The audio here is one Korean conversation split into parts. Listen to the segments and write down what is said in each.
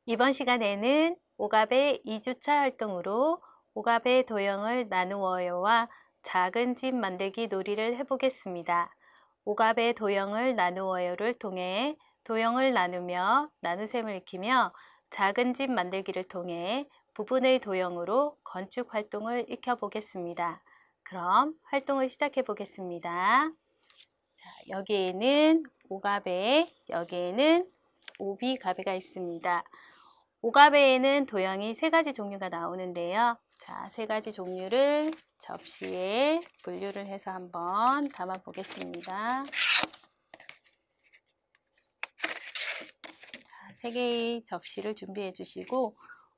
이번 시간에는 오갑의 2주차 활동으로 오갑의 도형을 나누어요와 작은 집 만들기 놀이를 해보겠습니다. 오갑의 도형을 나누어요를 통해 도형을 나누며 나눗셈을 익히며 작은 집 만들기를 통해 부분의 도형으로 건축 활동을 익혀보겠습니다. 그럼 활동을 시작해 보겠습니다. 자, 여기에는 오갑에, 여기에는 오비가베가 있습니다. 오갑에는 도형이 3가지 종류가 나오는데요. 자, 3가지 종류를 접시에 분류를 해서 한번 담아 보겠습니다. 자, 3개의 접시를 준비해 주시고,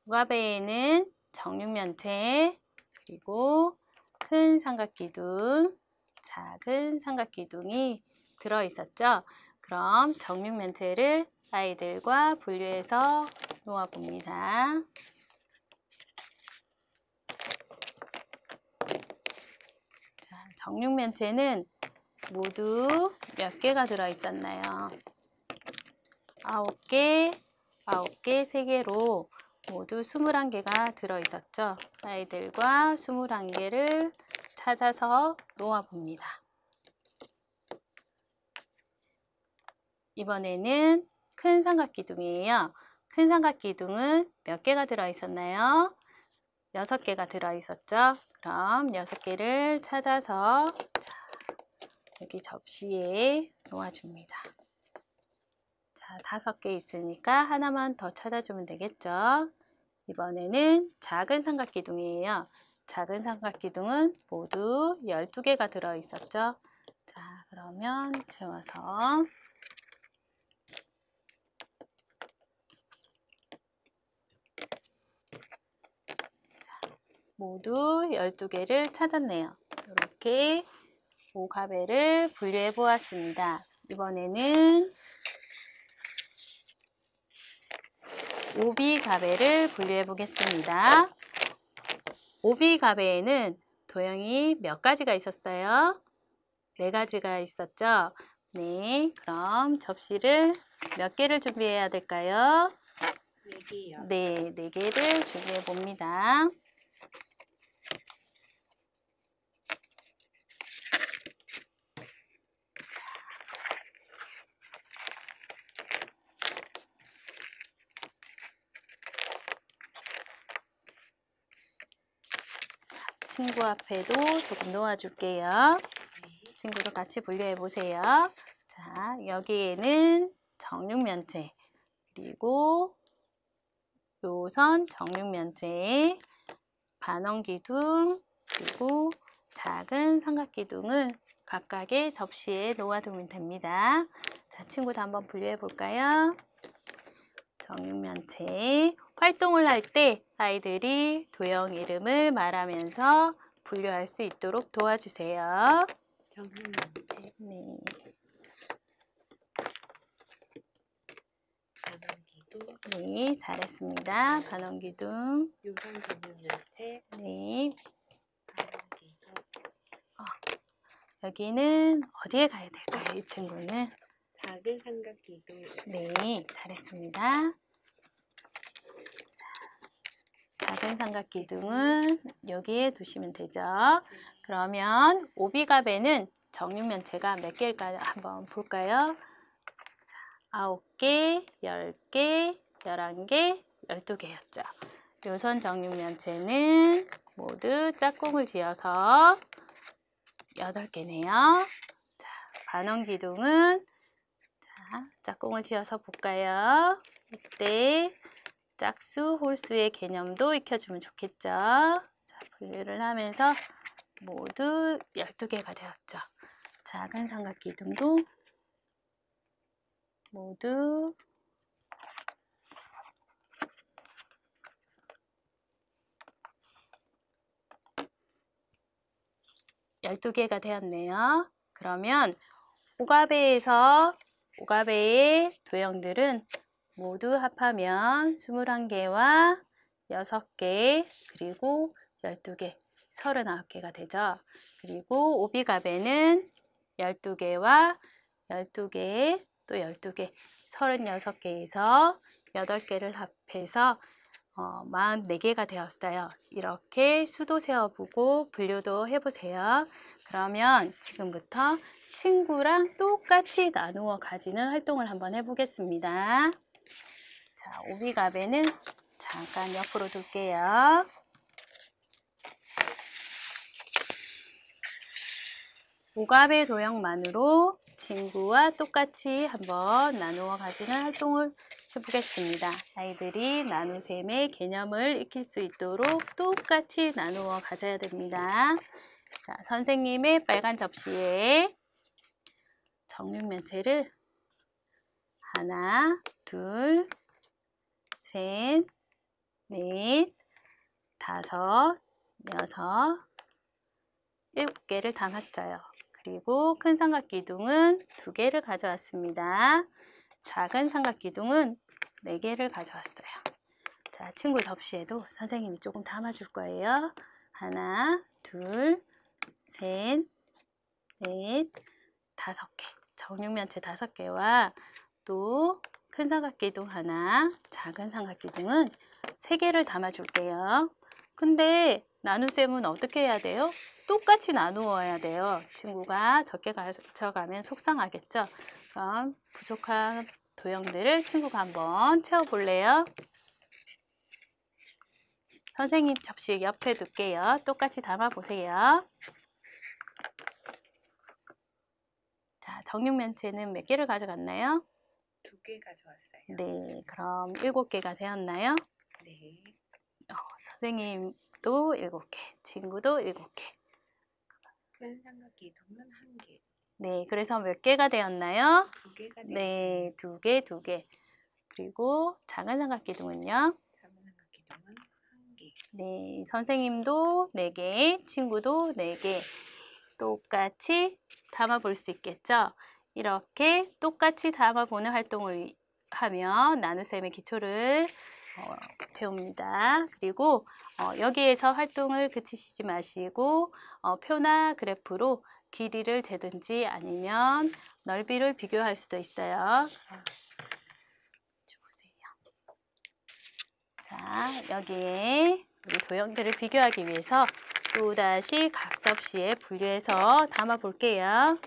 오갑에는 정육면체, 그리고 큰 삼각기둥, 작은 삼각기둥이 들어 있었죠. 그럼 정육면체를 아이들과 분류해서 놓아 봅니다. 자, 정육면체는 모두 몇 개가 들어 있었나요? 9개, 9개, 3개로 모두 21개가 들어 있었죠. 아이들과 21개를 찾아서 놓아 봅니다. 이번에는 큰 삼각기둥이에요. 큰 삼각기둥은 몇 개가 들어 있었나요? 6개가 들어 있었죠. 그럼 6개를 찾아서 여기 접시에 놓아줍니다. 자, 5개 있으니까 하나만 더 찾아주면 되겠죠. 이번에는 작은 삼각기둥이에요. 작은 삼각기둥은 모두 12개가 들어 있었죠. 자, 그러면 채워서 모두 12개를 찾았네요. 이렇게 오갑에를 분류해 보았습니다. 이번에는 오비가베를 분류해 보겠습니다. 오비가베에는 도형이 몇 가지가 있었어요? 4가지가 있었죠? 네, 그럼 접시를 몇 개를 준비해야 될까요? 4개요. 네, 4개를 준비해 봅니다. 친구 앞에도 조금 놓아줄게요. 친구도 같이 분류해 보세요. 자, 여기에는 정육면체, 그리고 요선 정육면체, 반원기둥, 그리고 작은 삼각기둥을 각각의 접시에 놓아두면 됩니다. 자, 친구도 한번 분류해 볼까요? 정육면체. 활동을 할 때 아이들이 도형 이름을 말하면서 분류할 수 있도록 도와주세요. 정육면체, 네. 반원기둥, 네, 잘했습니다. 반원기둥. 요선 정육면체, 네. 반원기둥. 여기는 어디에 가야 될까요? 이 친구는? 작은 삼각기둥. 네, 잘했습니다. 작은 삼각기둥은 여기에 두시면 되죠. 그러면 오비갑에는 정육면체가 몇 개일까요? 한번 볼까요? 9개, 10개, 11개, 12개였죠. 요선 정육면체는 모두 짝꿍을 지어서 8개네요. 자, 반원기둥은 짝꿍을 지어서 볼까요? 이때 짝수, 홀수의 개념도 익혀주면 좋겠죠. 자, 분류를 하면서 모두 12개가 되었죠. 작은 삼각기둥도 모두 12개가 되었네요. 그러면 오갑에의 도형들은 모두 합하면 21개와 6개, 그리고 12개, 39개가 되죠. 그리고 오비갑에는 12개와 12개, 또 12개, 36개에서 8개를 합해서 44개가 되었어요. 이렇게 수도 세어보고 분류도 해보세요. 그러면 지금부터 친구랑 똑같이 나누어 가지는 활동을 한번 해보겠습니다. 자, 오비갑에는 잠깐 옆으로 둘게요. 오갑의 도형만으로 친구와 똑같이 한번 나누어 가지는 활동을 해보겠습니다. 아이들이 나눗셈의 개념을 익힐 수 있도록 똑같이 나누어 가져야 됩니다. 자, 선생님의 빨간 접시에 정육면체를 하나, 둘, 셋, 넷, 다섯, 여섯, 7개를 담았어요. 그리고 큰 삼각기둥은 2개를 가져왔습니다. 작은 삼각기둥은 4개를 가져왔어요. 자, 친구 접시에도 선생님이 조금 담아줄 거예요. 하나, 둘, 셋, 넷, 5개. 정육면체 5개와 또 큰 삼각기둥 하나, 작은 삼각기둥은 3개를 담아줄게요. 근데 나눗셈은 어떻게 해야 돼요? 똑같이 나누어야 돼요. 친구가 적게 가져가면 속상하겠죠? 그럼 부족한 도형들을 친구가 한번 채워볼래요? 선생님 접시 옆에 둘게요. 똑같이 담아보세요. 자, 정육면체는 몇 개를 가져갔나요? 2개 가져왔어요. 네, 그럼 7개가 되었나요? 네. 선생님도 7개, 친구도 7개. 큰 삼각기둥은 1개. 네, 그래서 몇 개가 되었나요? 2개가 되었습니다. 네, 2개, 2개. 그리고 작은 삼각기둥은요? 작은 삼각기둥은 1개. 네, 선생님도 4개, 친구도 4개. 똑같이 담아볼 수 있겠죠? 이렇게 똑같이 담아보는 활동을 하면 나눗셈의 기초를 배웁니다. 그리고 여기에서 활동을 그치시지 마시고 표나 그래프로 길이를 재든지 아니면 넓이를 비교할 수도 있어요. 자, 여기에 우리 도형들을 비교하기 위해서 또다시 각 접시에 분류해서 담아 볼게요.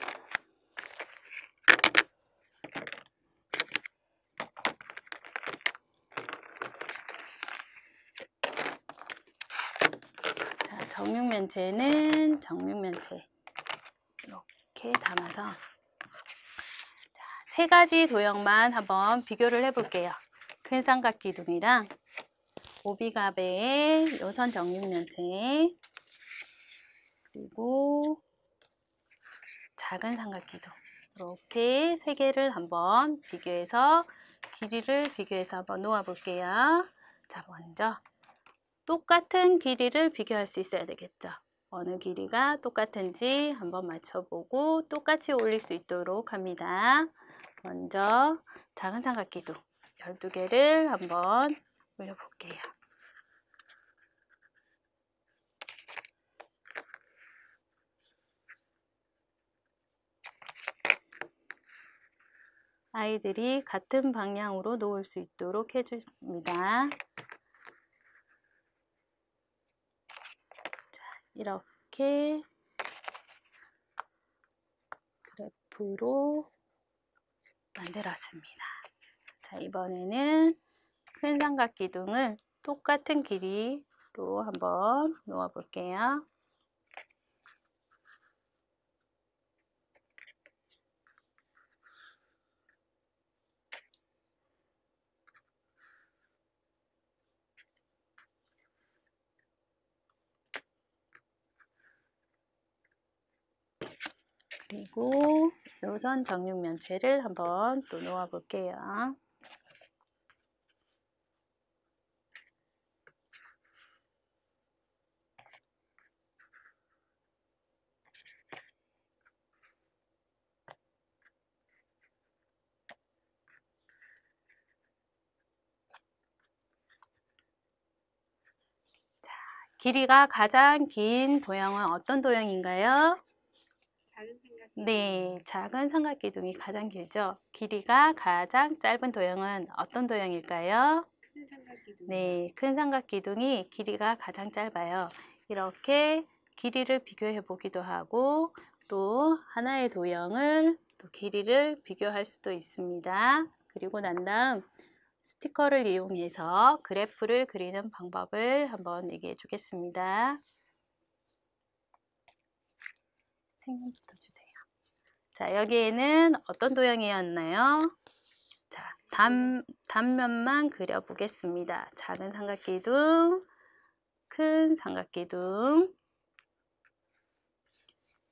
자, 정육면체는 정육면체 이렇게 담아서 자, 3가지 도형만 한번 비교를 해 볼게요. 큰 삼각기둥이랑 오비갑의 요선 정육면체 그리고 작은 삼각기둥 이렇게 3개를 한번 비교해서 길이를 비교해서 한번 놓아 볼게요. 자, 먼저 똑같은 길이를 비교할 수 있어야 되겠죠. 어느 길이가 똑같은지 한번 맞춰보고 똑같이 올릴 수 있도록 합니다. 먼저 작은 삼각기둥 12개를 한번 올려볼게요. 아이들이 같은 방향으로 놓을 수 있도록 해줍니다. 자, 이렇게 그래프로 만들었습니다. 자, 이번에는 큰 삼각기둥을 똑같은 길이로 한번 놓아 볼게요. 그리고 요선 정육면체를 한번 또 놓아 볼게요. 길이가 가장 긴 도형은 어떤 도형인가요? 작은 삼각기둥. 네, 작은 삼각기둥이 가장 길죠. 길이가 가장 짧은 도형은 어떤 도형일까요? 큰 삼각기둥. 네, 큰 삼각기둥이 길이가 가장 짧아요. 이렇게 길이를 비교해 보기도 하고 또 하나의 도형을 또 길이를 비교할 수도 있습니다. 그리고 난 다음 스티커를 이용해서 그래프를 그리는 방법을 한번 얘기해 주겠습니다. 색연부터 주세요. 자, 여기에는 어떤 도형이었나요? 자, 단면만 그려보겠습니다. 작은 삼각기둥, 큰 삼각기둥.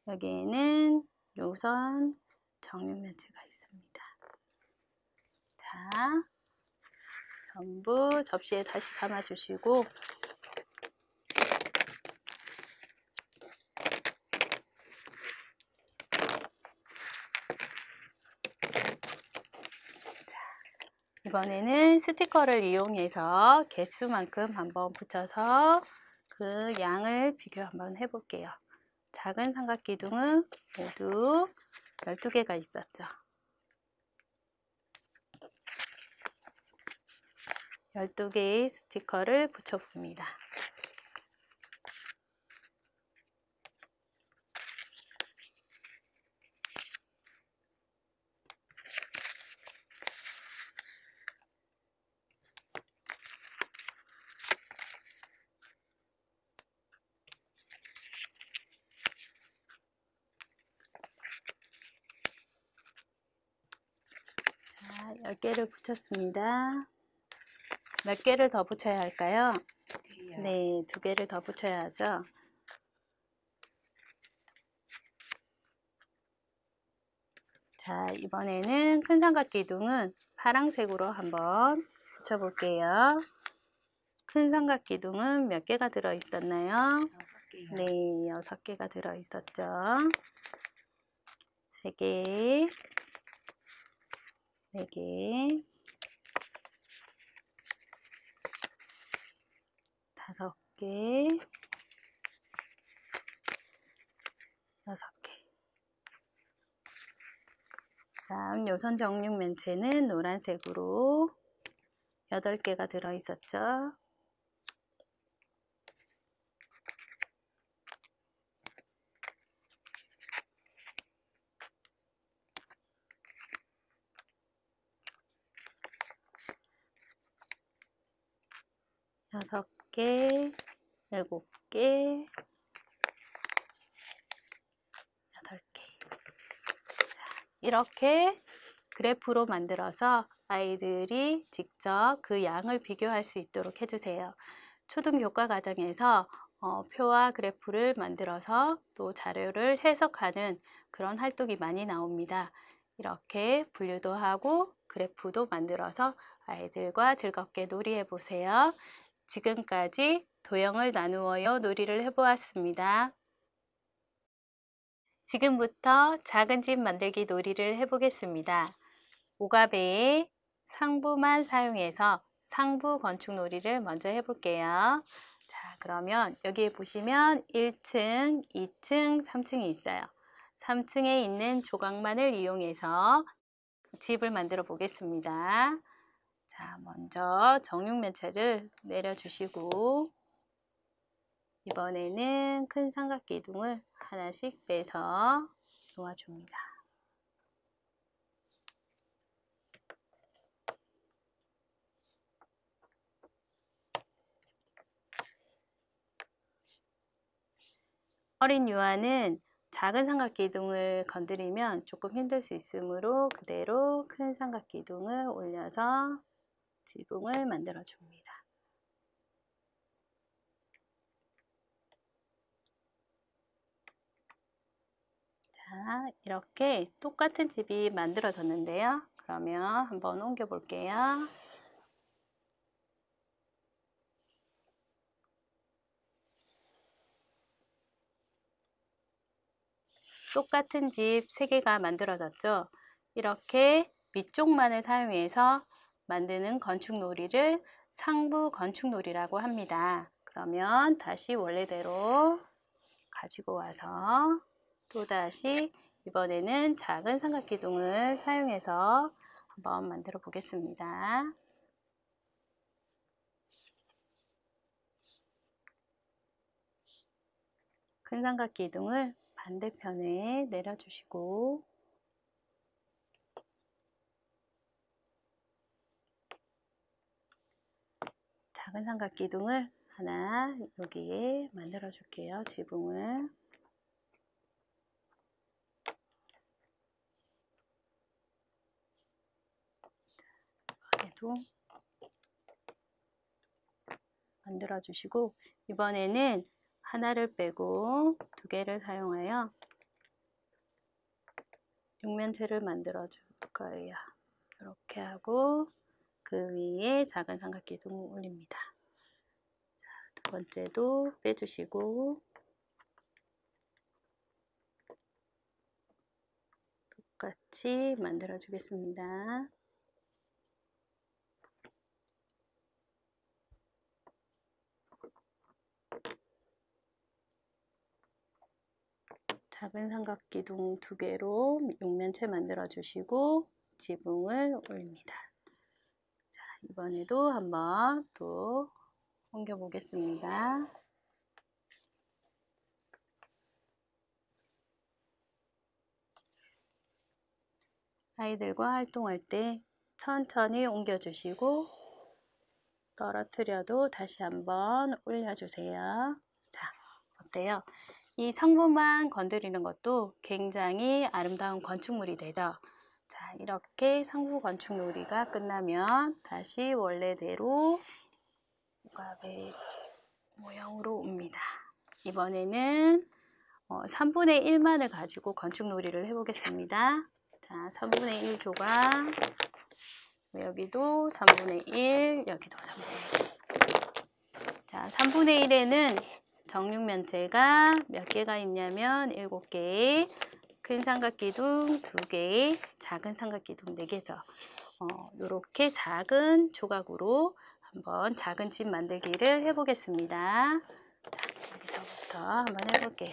여기에는 요선 정육면체가 있습니다. 자, 전부 접시에 다시 담아주시고 이번에는 스티커를 이용해서 개수만큼 한번 붙여서 그 양을 비교 한번 해볼게요. 작은 삼각기둥은 모두 12개가 있었죠. 12개의 스티커를 붙여봅니다. 자, 10개를 붙였습니다. 몇 개를 더 붙여야 할까요? 네, 2개를 더 붙여야 하죠. 자, 이번에는 큰 삼각기둥은 파란색으로 한번 붙여볼게요. 큰 삼각기둥은 몇 개가 들어있었나요? 6개요. 네, 6개가 들어있었죠. 3개, 4개, 5개, 6개. 다음 요선 정육면체는 노란색으로 8개가 들어있었죠. 여섯 개, 7개, 8개. 이렇게 그래프로 만들어서 아이들이 직접 그 양을 비교할 수 있도록 해주세요. 초등교과 과정에서 표와 그래프를 만들어서 또 자료를 해석하는 그런 활동이 많이 나옵니다. 이렇게 분류도 하고 그래프도 만들어서 아이들과 즐겁게 놀이해 보세요. 지금까지 도형을 나누어요 놀이를 해보았습니다. 지금부터 작은 집 만들기 놀이를 해보겠습니다. 오가배의 상부만 사용해서 상부 건축 놀이를 먼저 해볼게요. 자, 그러면 여기에 보시면 1층, 2층, 3층이 있어요. 3층에 있는 조각만을 이용해서 집을 만들어 보겠습니다. 자, 먼저 정육면체를 내려주시고 이번에는 큰 삼각기둥을 하나씩 빼서 놓아줍니다. 어린 유아는 작은 삼각기둥을 건드리면 조금 힘들 수 있으므로 그대로 큰 삼각기둥을 올려서 지붕을 만들어 줍니다. 자, 이렇게 똑같은 집이 만들어졌는데요. 그러면 한번 옮겨 볼게요. 똑같은 집 3개가 만들어졌죠. 이렇게 위쪽만을 사용해서 만드는 건축놀이를 상부 건축놀이라고 합니다. 그러면 다시 원래대로 가지고 와서 또다시 이번에는 작은 삼각기둥을 사용해서 한번 만들어 보겠습니다. 큰 삼각기둥을 반대편에 내려주시고 작은 삼각기둥을 하나 여기에 만들어 줄게요. 지붕을. 이번에도 만들어 주시고 이번에는 하나를 빼고 두 개를 사용하여 육면체를 만들어 줄 거예요. 이렇게 하고 그 위에 작은 삼각기둥을 올립니다. 두 번째도 빼주시고 똑같이 만들어 주겠습니다. 작은 삼각기둥 두 개로 육면체 만들어 주시고 지붕을 올립니다. 자, 이번에도 한번 또 옮겨 보겠습니다. 아이들과 활동할 때 천천히 옮겨 주시고 떨어뜨려도 다시 한번 올려주세요. 자, 어때요? 이 상부만 건드리는 것도 굉장히 아름다운 건축물이 되죠. 자, 이렇게 상부 건축놀이가 끝나면 다시 원래대로 오가베 모형으로 옵니다. 이번에는 3분의 1만을 가지고 건축놀이를 해보겠습니다. 자, 3분의 1 조각, 여기도 3분의 1, 여기도 3분의 1. 자, 3분의 1에는 정육면체가 몇 개가 있냐면 7개, 큰 삼각기둥 2개, 작은 삼각기둥 4개죠. 이렇게 작은 조각으로 한번 작은 집 만들기를 해보겠습니다. 자, 여기서부터 한번 해볼게요.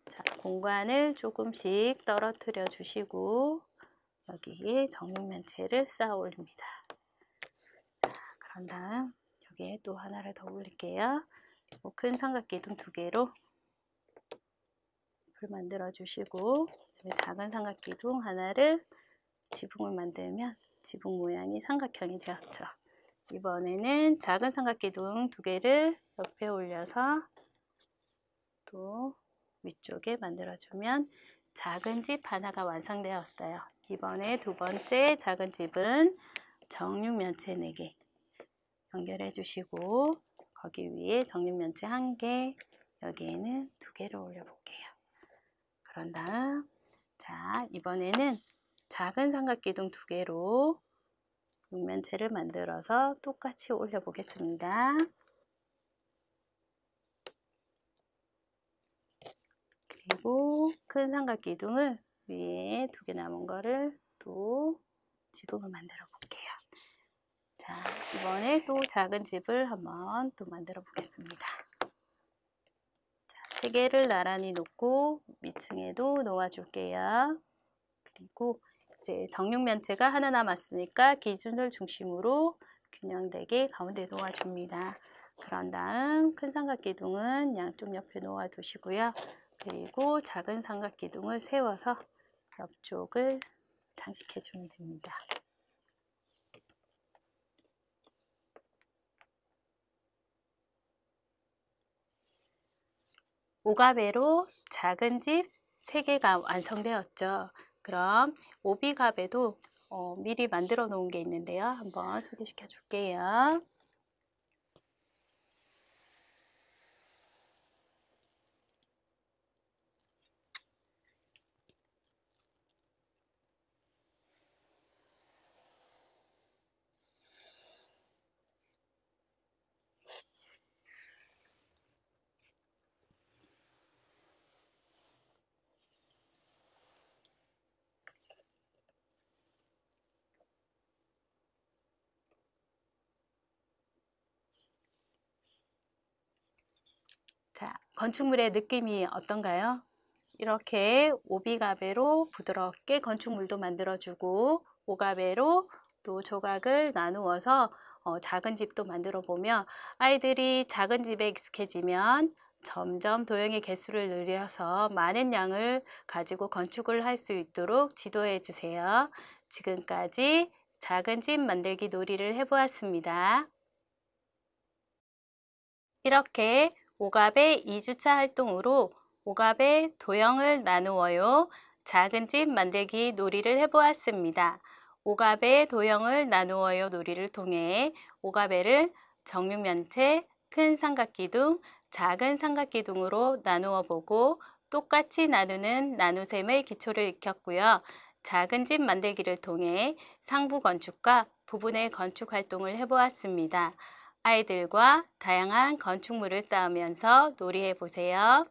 자, 공간을 조금씩 떨어뜨려 주시고 여기에 정육면체를 쌓아 올립니다. 자, 그런 다음 여기에 또 하나를 더 올릴게요. 큰 삼각기둥 2개로 불 만들어 주시고 작은 삼각기둥 하나를 지붕을 만들면 지붕 모양이 삼각형이 되었죠. 이번에는 작은 삼각기둥 2개를 옆에 올려서 또 위쪽에 만들어주면 작은 집 하나가 완성되었어요. 이번에 두 번째 작은 집은 정육면체 4개 연결해 주시고 거기 위에 정육면체 1개, 여기에는 2개를 올려볼게요. 그런 다음 자, 이번에는 작은 삼각기둥 2개로 육면체를 만들어서 똑같이 올려보겠습니다. 그리고 큰 삼각기둥을 위에 2개 남은 거를 또 지붕을 만들어 볼게요. 자, 이번에 또 작은 집을 한번 또 만들어 보겠습니다. 자, 3개를 나란히 놓고 위층에도 놓아 줄게요. 그리고 이제 정육면체가 하나 남았으니까 기준을 중심으로 균형되게 가운데 놓아 줍니다. 그런 다음 큰 삼각기둥은 양쪽 옆에 놓아 두시고요. 그리고 작은 삼각기둥을 세워서 옆쪽을 장식해 주면 됩니다. 오가베로 작은 집 3개가 완성되었죠. 그럼 오비가베도 미리 만들어 놓은 게 있는데요. 한번 소개시켜 줄게요. 자, 건축물의 느낌이 어떤가요? 이렇게 오비가베로 부드럽게 건축물도 만들어주고 오가베로 또 조각을 나누어서 작은 집도 만들어 보면 아이들이 작은 집에 익숙해지면 점점 도형의 개수를 늘려서 많은 양을 가지고 건축을 할 수 있도록 지도해 주세요. 지금까지 작은 집 만들기 놀이를 해보았습니다. 이렇게 오갑의 2주차 활동으로 오갑의 도형을 나누어요. 작은 집 만들기 놀이를 해보았습니다. 오갑의 도형을 나누어요 놀이를 통해 오갑의를 정육면체, 큰 삼각기둥, 작은 삼각기둥으로 나누어 보고 똑같이 나누는 나누셈의 기초를 익혔고요. 작은 집 만들기를 통해 상부 건축과 부분의 건축 활동을 해보았습니다. 아이들과 다양한 건축물을 쌓으면서 놀이해 보세요.